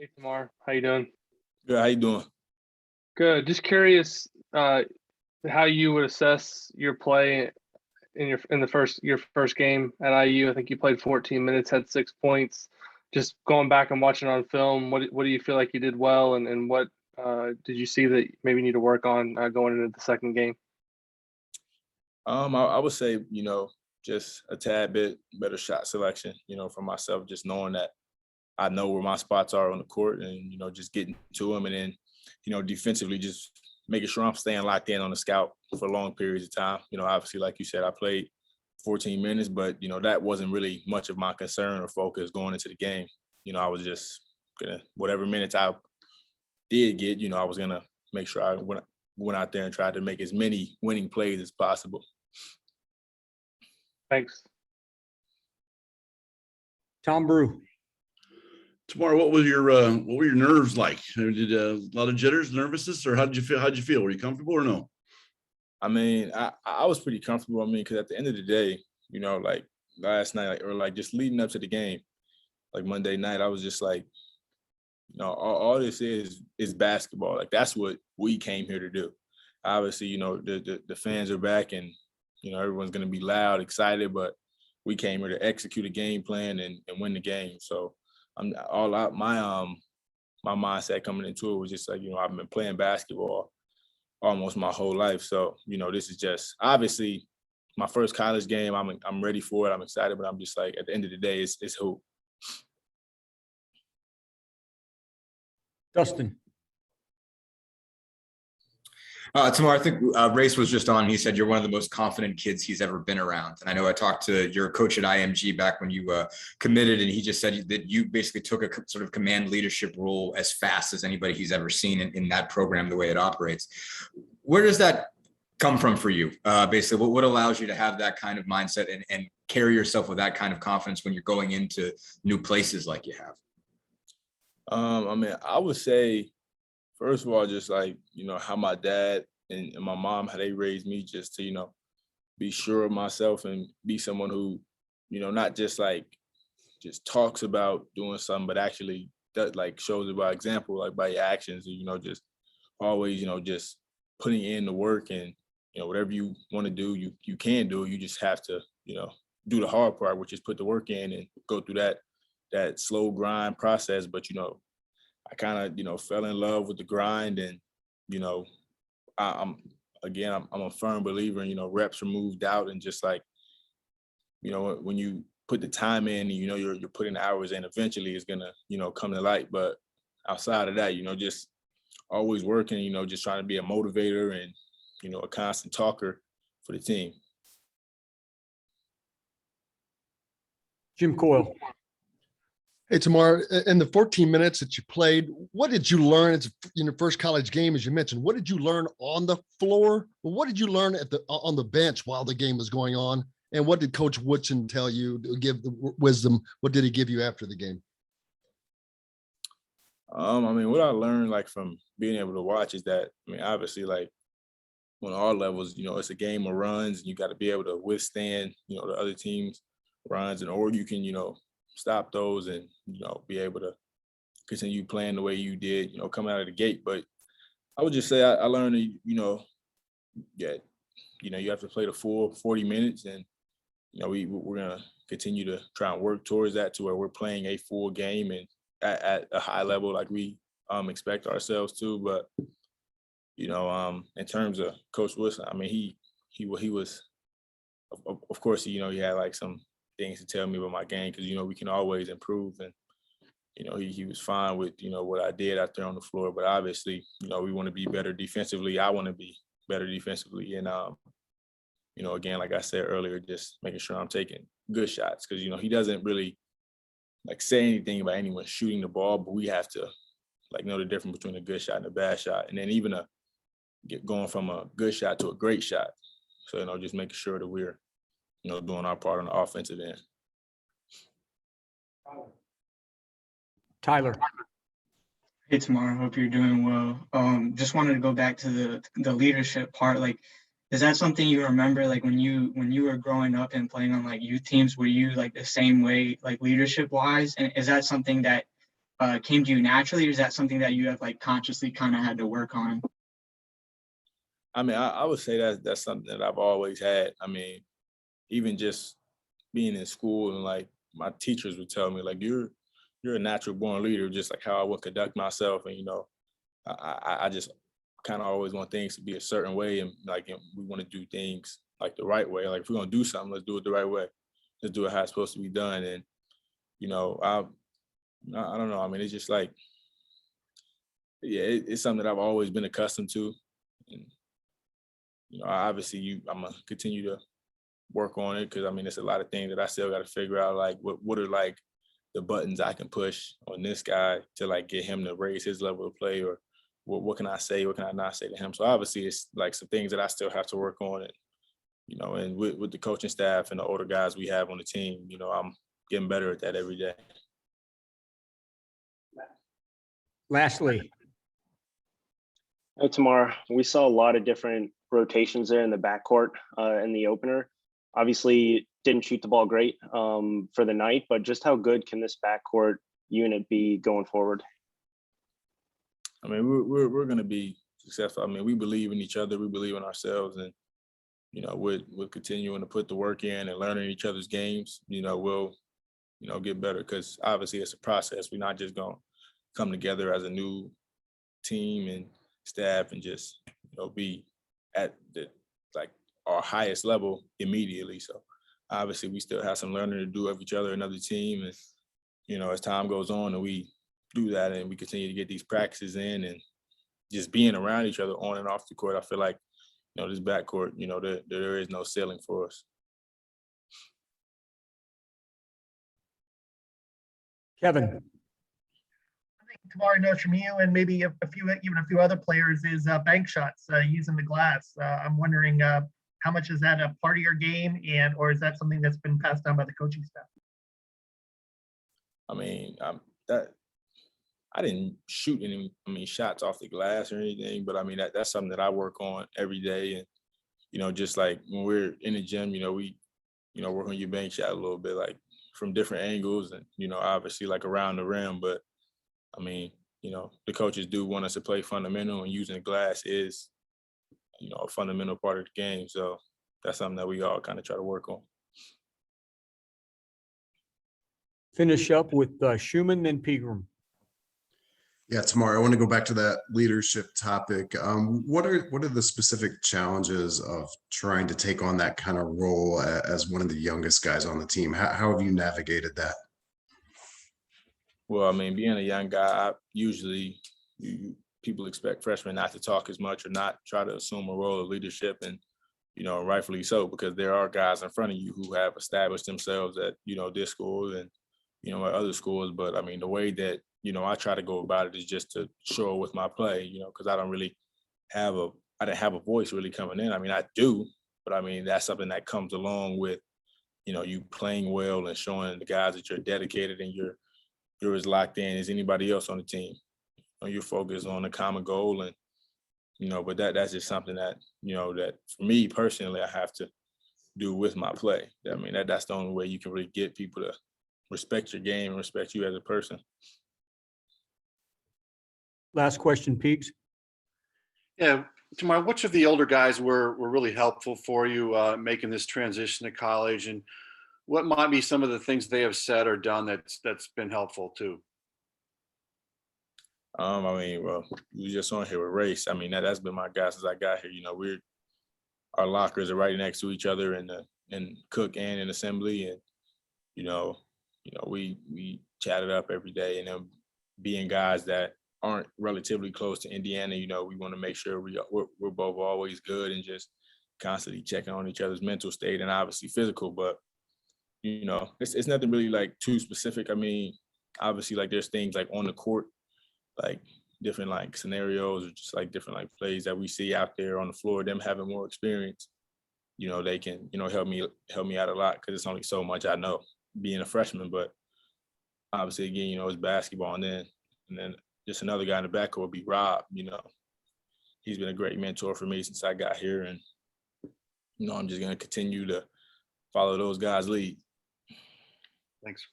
Hey Tamar, how you doing? Good. How you doing? Good. Just curious, how you would assess your play in the first game at IU. I think you played 14 minutes, had 6 points. Just going back and watching on film, what do you feel like you did well, and what did you see that maybe you need to work on going into the second game? I would say, just a tad bit better shot selection, for myself, just knowing that I know where my spots are on the court and, just getting to them. And then, defensively, just making sure I'm staying locked in on the scout for long periods of time. Obviously, like you said, I played 14 minutes, but, that wasn't really much of my concern or focus going into the game. I was just going to, whatever minutes I did get, I was going to make sure I went out there and tried to make as many winning plays as possible. Thanks. Tom Brew. Tamar, what were your nerves like? Did a lot of jitters, nervousness, or how did you feel? How'd you feel? Were you comfortable or no? I mean, I was pretty comfortable. I mean, because at the end of the day, like last night, or just leading up to the game, like Monday night, I was just like, all this is basketball. Like that's what we came here to do. Obviously, the fans are back, and everyone's gonna be loud, excited, but we came here to execute a game plan and win the game. So I'm all out. My mindset coming into it was just like, I've been playing basketball almost my whole life. So, this is just obviously my first college game. I'm ready for it. I'm excited, but I'm just like, at the end of the day, it's hoop. Dustin. Tamar, I think Race was just on. He said you're one of the most confident kids he's ever been around. And I know I talked to your coach at IMG back when you committed, and he just said that you basically took a sort of command leadership role as fast as anybody he's ever seen in that program, the way it operates. Where does that come from for you? Basically, what allows you to have that kind of mindset and carry yourself with that kind of confidence when you're going into new places like you have? I mean, I would say, first of all, just like, how my dad and my mom, how they raised me, just to, be sure of myself and be someone who, not just just talks about doing something, but actually does, shows it by example, like by your actions, just always, just putting in the work, and, whatever you want to do, you can do. You just have to, do the hard part, which is put the work in and go through that slow grind process. But, I kind of, fell in love with the grind, and, I'm a firm believer in, reps are moved out, and just like, when you put the time in, and, you're putting the hours in, eventually it's gonna, come to light. But outside of that, just always working, just trying to be a motivator and, a constant talker for the team. Jim Coyle. Hey, Tamar, in the 14 minutes that you played, what did you learn? It's in your first college game, as you mentioned. What did you learn on the floor? What did you learn on the bench while the game was going on? And what did Coach Woodson tell you to give the wisdom? What did he give you after the game? I mean, what I learned from being able to watch is that, obviously, on all levels, it's a game of runs, and you got to be able to withstand, the other team's runs, and or you can, stop those and, be able to continue playing the way you did, coming out of the gate. But I would just say I learned that, you have to play the full 40 minutes, and, we're going to continue to try and work towards that, to where we're playing a full game and at a high level like we expect ourselves to. But, in terms of Coach Wilson, I mean, he was, of course, he had some things to tell me about my game, because, we can always improve. And, he was fine with, what I did out there on the floor. But obviously, we want to be better defensively. I want to be better defensively. And, again, like I said earlier, just making sure I'm taking good shots, because, he doesn't really say anything about anyone shooting the ball, but we have to know the difference between a good shot and a bad shot. And then even going from a good shot to a great shot. So, just making sure that we're, doing our part on the offensive end. Tyler. Hey, Tamar, hope you're doing well. Just wanted to go back to the leadership part. Is that something you remember, when you were growing up and playing on youth teams? Were you the same way, leadership wise? And is that something that came to you naturally, or is that something that you have like consciously kind of had to work on? I mean, I would say that's something that I've always had. I mean, even just being in school and like my teachers would tell me like you're a natural born leader, just like how I would conduct myself. And I just kind of always want things to be a certain way, and like we want to do things like the right way. Like if we're gonna do something, let's do it the right way. Let's do it how it's supposed to be done. And I don't know. I mean, it's just like, yeah, it's something that I've always been accustomed to. And obviously I'm gonna continue to work on it, because I mean, it's a lot of things that I still got to figure out. Like what are like the buttons I can push on this guy to like get him to raise his level of play, or what can I say, what can I not say to him. So obviously it's like some things that I still have to work on. And with the coaching staff and the older guys we have on the team, I'm getting better at that every day. Lastly, Hey, Tamar, we saw a lot of different rotations there in the backcourt in the opener. Obviously, didn't shoot the ball great for the night, but just how good can this backcourt unit be going forward? I mean, we're going to be successful. I mean, we believe in each other, we believe in ourselves, and we're continuing to put the work in and learning each other's games. We'll get better, because obviously it's a process. We're not just going to come together as a new team and staff and just be at the like our highest level immediately. So obviously we still have some learning to do of each other, another team, and as time goes on and we do that and we continue to get these practices in and just being around each other on and off the court, I feel like this backcourt, there is no ceiling for us. Kevin. Tamar knows from you and maybe even a few other players is bank shots using the glass. I'm wondering how much is that a part of your game, or is that something that's been passed down by the coaching staff? I mean, I didn't shoot any shots off the glass or anything, but I mean that's something that I work on every day. And just like when we're in the gym, we work on your bank shot a little bit, like from different angles, and obviously like around the rim. But I mean, the coaches do want us to play fundamental, and using the glass is, a fundamental part of the game. So that's something that we all kind of try to work on. Finish up with Schumann and Pegram. Yeah, Tamar, I want to go back to that leadership topic. What are the specific challenges of trying to take on that kind of role as one of the youngest guys on the team? How have you navigated that? Well, I mean, being a young guy, usually people expect freshmen not to talk as much or not try to assume a role of leadership, and rightfully so, because there are guys in front of you who have established themselves at this school and at other schools. But I mean, the way that I try to go about it is just to show with my play, because I didn't have a voice really coming in. I mean, I do, but I mean that's something that comes along with you playing well and showing the guys that you're dedicated and you're as locked in as anybody else on the team. You're focused on a common goal, and but that's just something that that for me personally I have to do with my play. I mean that's the only way you can really get people to respect your game and respect you as a person. Last question, Peaks. Yeah, Tamar, which of the older guys were really helpful for you making this transition to college, and what might be some of the things they have said or done that's been helpful too? I mean, well, we just on here with Race. I mean, that's been my guy since I got here. Our lockers are right next to each other in Cook and in Assembly, and we chat it up every day. And then being guys that aren't relatively close to Indiana, we want to make sure we're both always good and just constantly checking on each other's mental state and obviously physical. But it's nothing really like too specific. I mean, obviously like there's things like on the court, like different like scenarios or just like different like plays that we see out there on the floor. Them having more experience, they can help me out a lot, because it's only so much I know being a freshman. But obviously again, it's basketball, and then just another guy in the backcourt would be Rob. He's been a great mentor for me since I got here, and I'm just gonna continue to follow those guys' lead. Thanks.